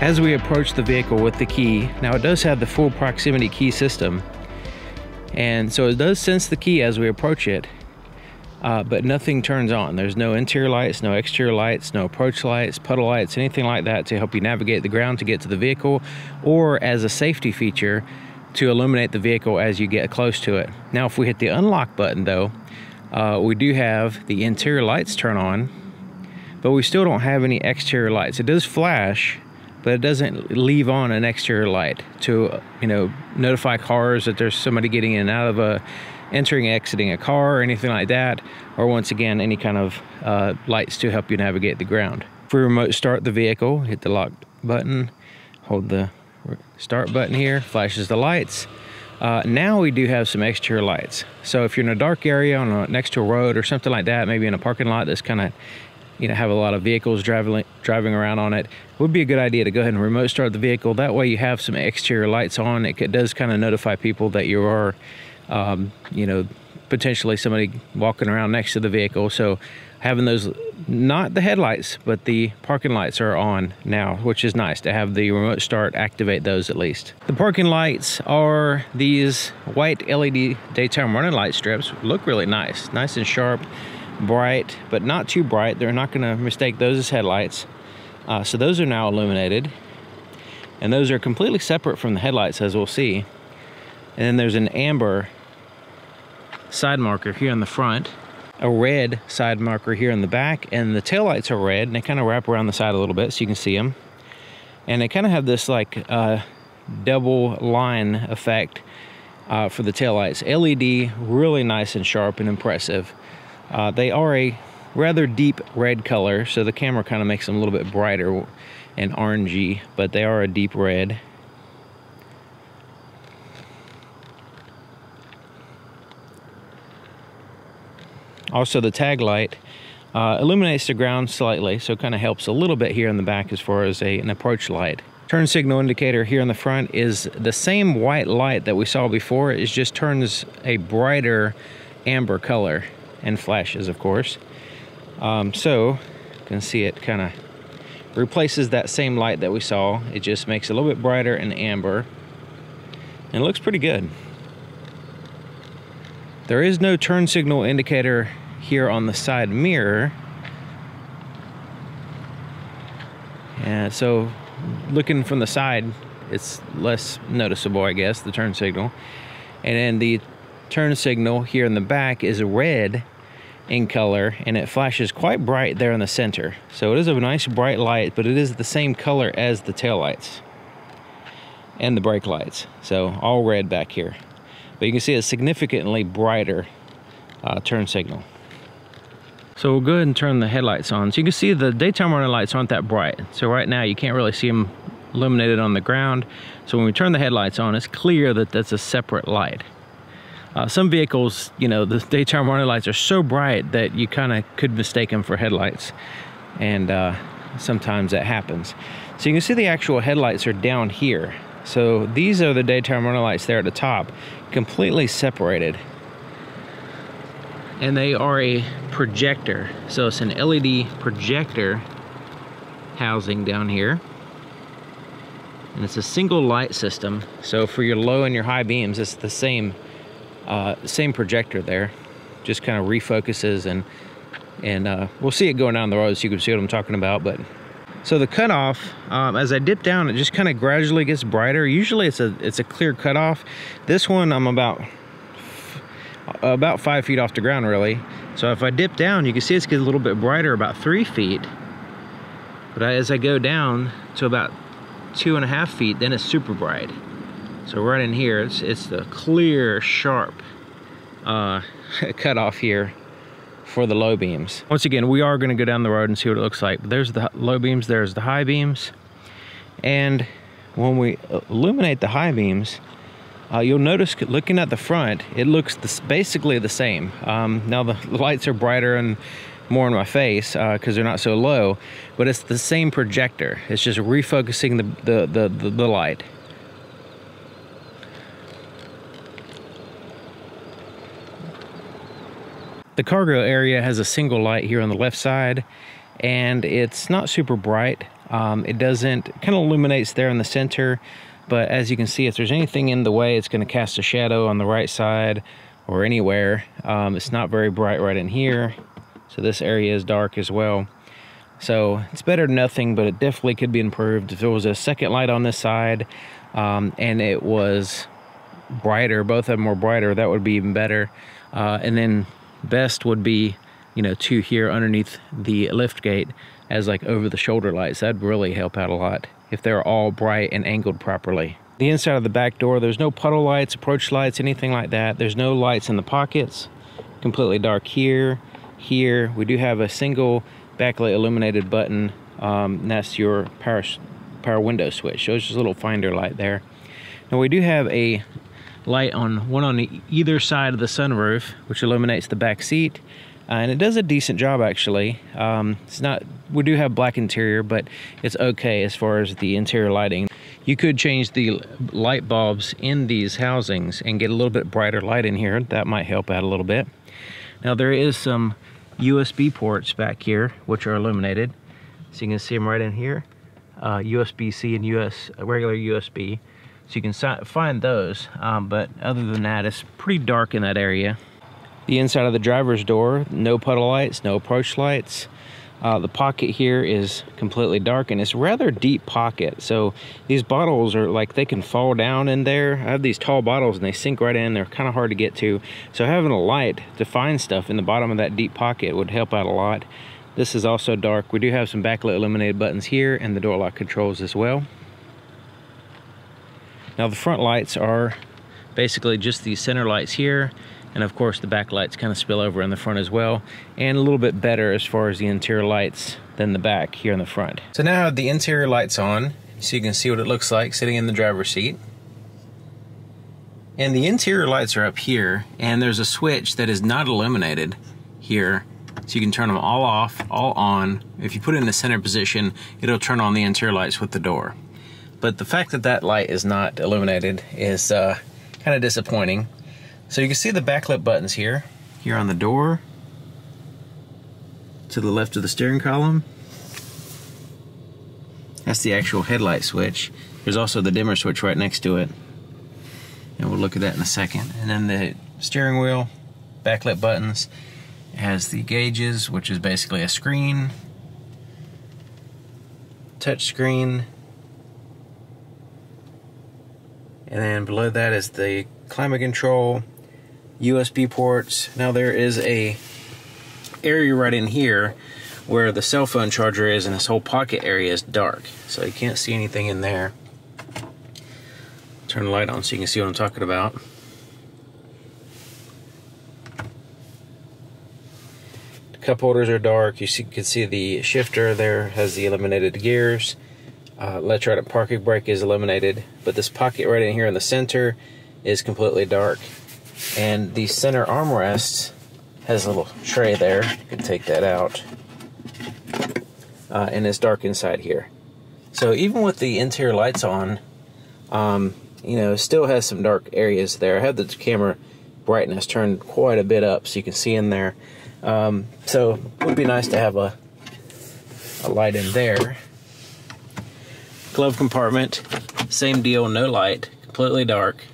as we approach the vehicle with the key. Now it does have the full proximity key system, and so it does sense the key as we approach it, but nothing turns on. There's no interior lights, no exterior lights, no approach lights, puddle lights, anything like that to help you navigate the ground to get to the vehicle, or as a safety feature to illuminate the vehicle as you get close to it. Now if we hit the unlock button though, we do have the interior lights turn on, but we still don't have any exterior lights. It does flash, but it doesn't leave on an exterior light to, you know, notify cars that there's somebody getting in and out of entering, exiting a car or anything like that, or once again, any kind of lights to help you navigate the ground. If we remote start the vehicle, hit the lock button, hold the start button here, flashes the lights. Now we do have some exterior lights. So if you're in a dark area next to a road or something like that, maybe in a parking lot that's kind of, you know, have a lot of vehicles driving around on it, would be a good idea to go ahead and remote start the vehicle. That way you have some exterior lights on. It does kind of notify people that you are, you know, potentially somebody walking around next to the vehicle. So having those, not the headlights, but the parking lights are on now, which is nice to have the remote start activate those at least. The parking lights are these white LED daytime running light strips. Look really nice and sharp, bright, but not too bright. They're not going to mistake those as headlights. So those are now illuminated, and those are completely separate from the headlights, as we'll see. And then there's an amber side marker here in the front, a red side marker here in the back, and the taillights are red, and they kind of wrap around the side a little bit so you can see them. And they kind of have this like double line effect for the taillights. LED, really nice and sharp and impressive. They are a rather deep red color, so the camera kind of makes them a little bit brighter and orangey, but they are a deep red. Also, the tag light illuminates the ground slightly, so it kind of helps a little bit here in the back as far as an approach light. Turn signal indicator here in the front is the same white light that we saw before. It just turns a brighter amber color and flashes, of course. So you can see it kind of replaces that same light that we saw. It just makes it a little bit brighter and amber, and it looks pretty good. There is no turn signal indicator here on the side mirror. And so looking from the side, it's less noticeable, I guess, the turn signal. And then the turn signal here in the back is red in color, and it flashes quite bright there in the center. So it is a nice bright light, but it is the same color as the tail lights and the brake lights. So all red back here. But you can see a significantly brighter turn signal. So we'll go ahead and turn the headlights on. So you can see the daytime running lights aren't that bright. So right now you can't really see them illuminated on the ground. So when we turn the headlights on, it's clear that that's a separate light. Some vehicles, you know, the daytime running lights are so bright that you kind of could mistake them for headlights. And sometimes that happens. So you can see the actual headlights are down here. So these are the daytime running lights there at the top, completely separated. And they are a projector. So it's an LED projector housing down here. And it's a single light system. So for your low and your high beams, it's the same projector there. Just kind of refocuses, and we'll see it going down the road so you can see what I'm talking about. But so the cutoff, as I dip down, it just kind of gradually gets brighter. Usually it's a clear cutoff. This one I'm about 5 feet off the ground, really. So if I dip down, you can see it's getting a little bit brighter, about 3 feet. But as I go down to about 2.5 feet, then it's super bright. So right in here, it's the clear, sharp cutoff here for the low beams. Once again, we are going to go down the road and see what it looks like. But there's the low beams, there's the high beams. And when we illuminate the high beams, you'll notice, looking at the front, it looks basically the same. Now the lights are brighter and more in my face because they're not so low, but it's the same projector. It's just refocusing the light. The cargo area has a single light here on the left side, and it's not super bright. It doesn't, kind of illuminates there in the center, but as you can see, if there's anything in the way, it's going to cast a shadow on the right side or anywhere. It's not very bright right in here, so this area is dark as well. So it's better than nothing, but it definitely could be improved. If there was a second light on this side and it was brighter, both of them were brighter, that would be even better. And then best would be, you know, two here underneath the lift gate as like over the shoulder lights. That'd really help out a lot if they're all bright and angled properly. The inside of the back door, there's no puddle lights, approach lights, anything like that. There's no lights in the pockets. Completely dark here. Here we do have a single backlit illuminated button, and that's your power window switch. So it's just a little finder light there. Now we do have a light on either side of the sunroof, which illuminates the back seat, and it does a decent job actually. It's not, we do have black interior, but it's okay as far as the interior lighting. You could change the light bulbs in these housings and get a little bit brighter light in here. That might help out a little bit. Now there is some USB ports back here which are illuminated, so you can see them right in here. USB-C and regular USB, so you can find those, but other than that, it's pretty dark in that area. The inside of the driver's door, no puddle lights, no approach lights. The pocket here is completely dark, and it's a rather deep pocket, so these bottles are like, they can fall down in there. I have these tall bottles and they sink right in. They're kind of hard to get to, so having a light to find stuff in the bottom of that deep pocket would help out a lot. This is also dark. We do have some backlit illuminated buttons here and the door lock controls as well. Now the front lights are basically just these center lights here, and of course the back lights kind of spill over in the front as well, and a little bit better as far as the interior lights than the back here in the front. So now I have the interior lights on, so you can see what it looks like sitting in the driver's seat. And the interior lights are up here, and there's a switch that is not illuminated here, so you can turn them all off, all on. If you put it in the center position, it'll turn on the interior lights with the door. But the fact that that light is not illuminated is kind of disappointing. So you can see the backlit buttons here on the door, to the left of the steering column. That's the actual headlight switch. There's also the dimmer switch right next to it, and we'll look at that in a second. And then the steering wheel, backlit buttons. It has the gauges, which is basically a screen, touch screen, and then below that is the climate control, USB ports. Now there is a area right in here where the cell phone charger is, and this whole pocket area is dark, so you can't see anything in there. Turn the light on so you can see what I'm talking about. The cup holders are dark. You can see the shifter there has the illuminated gears. Electronic parking brake is illuminated, but this pocket right in here in the center is completely dark. And the center armrest has a little tray there. You can take that out. And it's dark inside here. So even with the interior lights on, you know, it still has some dark areas there. I have the camera brightness turned quite a bit up so you can see in there. So it would be nice to have a light in there. Glove compartment, same deal, no light, completely dark.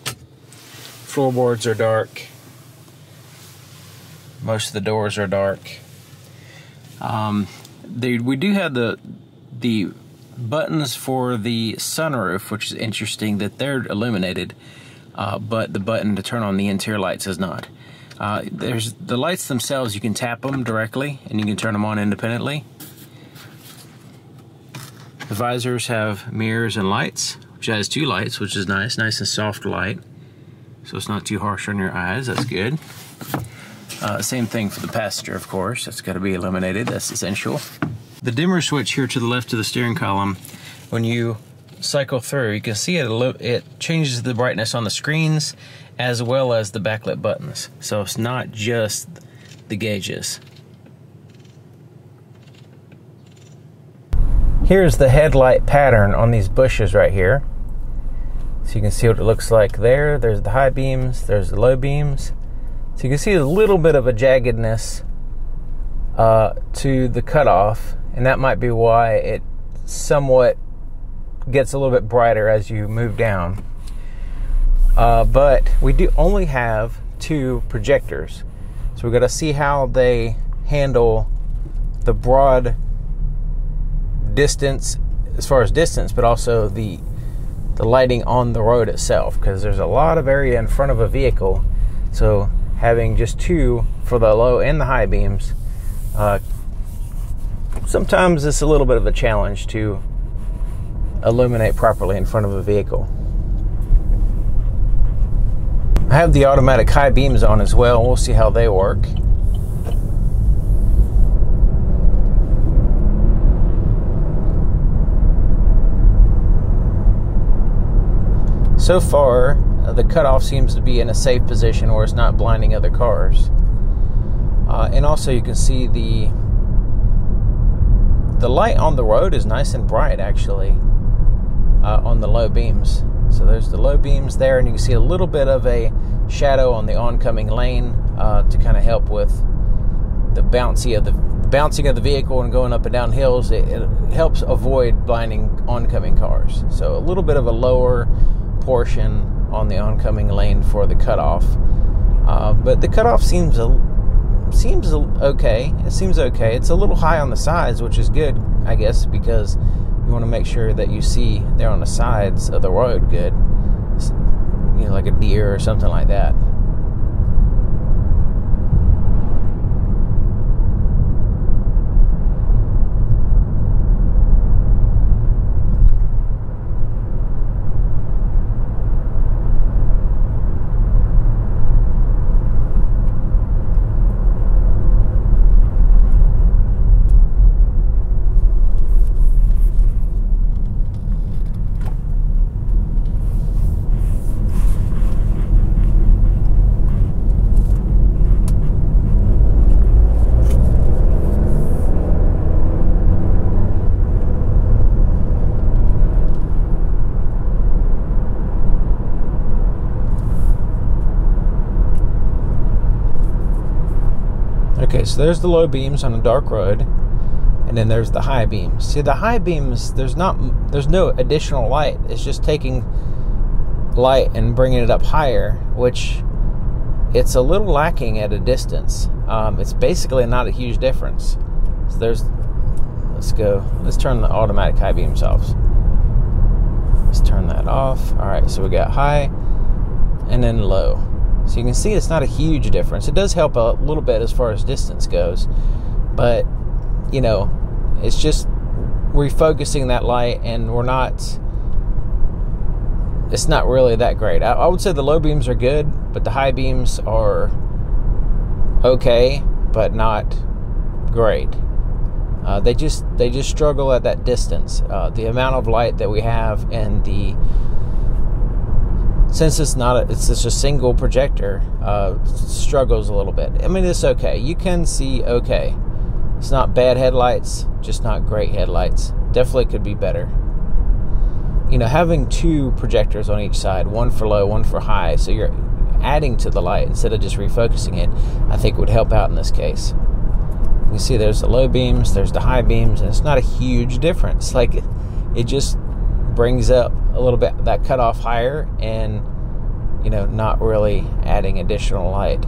Floorboards are dark. Most of the doors are dark. We do have the buttons for the sunroof, which is interesting that they're illuminated, but the button to turn on the interior lights is not. There's the lights themselves, you can tap them directly and you can turn them on independently. The visors have mirrors and lights, which has two lights, which is nice and soft light, so it's not too harsh on your eyes. That's good. Same thing for the passenger, of course. That's got to be illuminated. That's essential. The dimmer switch here to the left of the steering column, when you cycle through, you can see it changes the brightness on the screens as well as the backlit buttons. So it's not just the gauges. Here's the headlight pattern on these bushes right here. So you can see what it looks like there. There's the high beams, there's the low beams. So you can see a little bit of a jaggedness to the cutoff, and that might be why it somewhat gets a little bit brighter as you move down. But we do only have 2 projectors. So we're going to see how they handle the broad distance, as far as distance, but also the lighting on the road itself, because there's a lot of area in front of a vehicle. So having just 2 for the low and the high beams, sometimes it's a little bit of a challenge to illuminate properly in front of a vehicle. I have the automatic high beams on as well. We'll see how they work. So far, the cutoff seems to be in a safe position where it's not blinding other cars. And also you can see the light on the road is nice and bright, actually, on the low beams. So there's the low beams there, and you can see a little bit of a shadow on the oncoming lane to kind of help with the bouncing of the vehicle and going up and down hills. It helps avoid blinding oncoming cars. So a little bit of a lower portion on the oncoming lane for the cutoff, but the cutoff seems okay. It seems okay. It's a little high on the sides, which is good, I guess, because you want to make sure that you see there on the sides of the road good, you know, like a deer or something like that. Okay, so there's the low beams on a dark road, and then there's the high beams. See, the high beams, there's no additional light. It's just taking light and bringing it up higher, which it's a little lacking at a distance. It's basically not a huge difference. So let's turn the automatic high beams off. Let's turn that off. All right, so we got high and then low. So you can see it's not a huge difference. It does help a little bit as far as distance goes, but you know, it's just refocusing that light, and it's not really that great. I would say the low beams are good, but the high beams are okay, but not great. They just struggle at that distance. The amount of light that we have, and since it's just a single projector, struggles a little bit. I mean, it's okay. You can see okay. It's not bad headlights, just not great headlights. Definitely could be better. You know, having 2 projectors on each side, one for low, one for high, so you're adding to the light instead of just refocusing it, I think would help out in this case. You see there's the low beams, there's the high beams, and it's not a huge difference. Like, it just brings up a little bit that cutoff higher, and you know, not really adding additional light.